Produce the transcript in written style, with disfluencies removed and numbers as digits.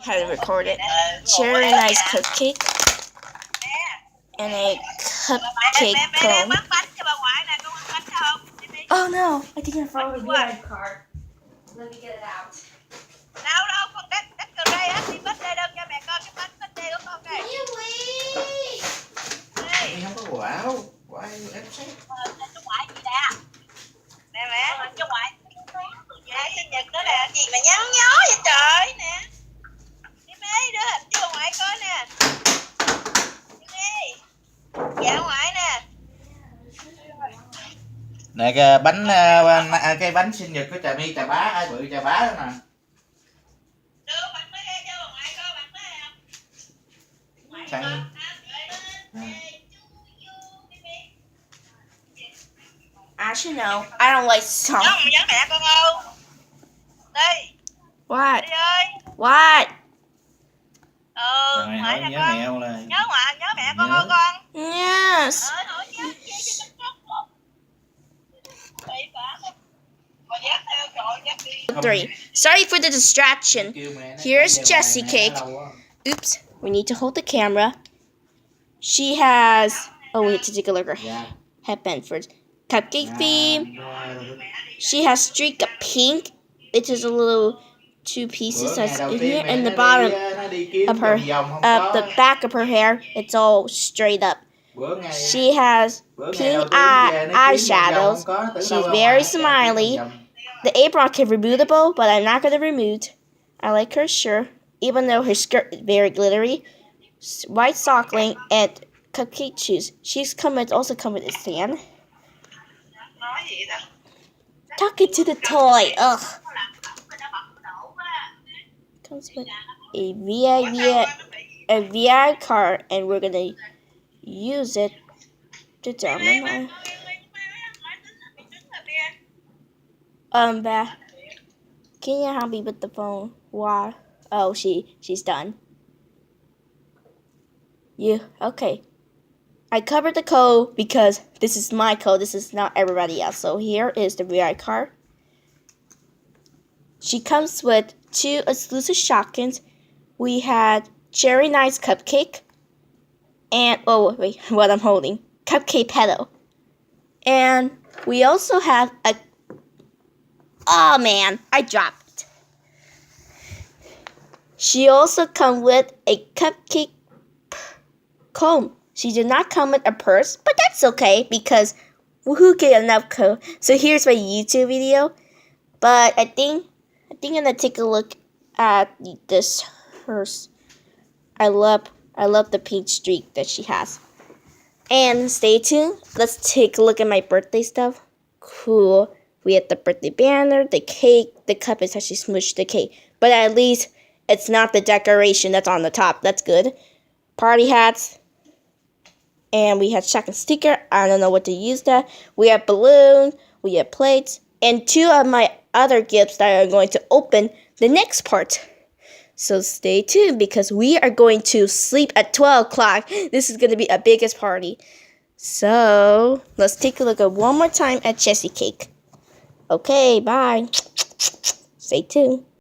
Had to record it. Cherry nice cupcake and a cupcake cone. Oh no! I think I found a VI card. Let me get it out. Đâu con cắt từ đây á, đi bắt đây đâu cho mẹ con cái bánh birthday của con này. Đi không có quả đâu. Quả em xếp. Chú ngoại gì nè? Nè mẹ, chú ngoại. Dạ sinh nhật nữa nè, gì mà nhăn nhó vậy trời nè. Đi mấy đứa hình chú ngoại coi nè. Đi. Dạ ngoại nè. Nè cái bánh sinh nhật của Trà My, Trà Bá, ai bự Trà Bá đó nè. Đưa bánh mới đây cho ngoại coi bánh mới không? Ngoại Sang. Actually, no. I don't like salt. Nhớ nhớ mẹ con không? Đi. What? Đi ơi. What? Rồi, Hỏi hỏi nè nhớ con. mẹ không là. Nhớ ngoại, nhớ mẹ con Nhớ. không con? Yes. Hỏi nhớ chị cho con. Vậy bà. Con dắt theo rồi dắt đi. 3. Sorry for the distraction. Here's Jessicake. Oops. We need to hold the camera. She has. Oh, we have to take a look at her headband first. Cupcake theme. She has streak of pink. It is a little 2 pieces that's in here, and the bottom of her, the back of her hair, it's all straight up. She has pink eyeshadows. She's very smiley. The apron can removable, but I'm not gonna remove. I like her shirt, even though her skirt is very glittery. White sockling and cupcake shoes. Also come with a stand. Talking to the toy. Ugh. Comes with a VI card, and we're gonna use it to download my. Beth, can you help me with the phone? Why? Oh, she's done. You okay? I covered the code because this is my code. This is not everybody else. So here is the VI card. She comes with 2 exclusive shotguns. We had Cherry Nice Cupcake and wait, what I'm holding, Cupcake Petal. And we also have a. Oh man, I dropped it. She also comes with a cupcake comb. She did not come with a purse, but that's okay because who get enough code? So here's my YouTube video. But I think I'm gonna take a look at this purse. I love the pink streak that she has. And stay tuned. Let's take a look at my birthday stuff. Cool. We have the birthday banner, the cake, the cup is actually smushed the cake. But at least it's not the decoration that's on the top. That's good. Party hats. And we have shotgun sticker. I don't know what to use that. We have balloons. We have plates. And 2 of my other gifts that I'm going to open the next part. So stay tuned because we are going to sleep at 12 o'clock. This is going to be a biggest party. So let's take a look at one more time at Jessicake. Okay, bye. Stay tuned.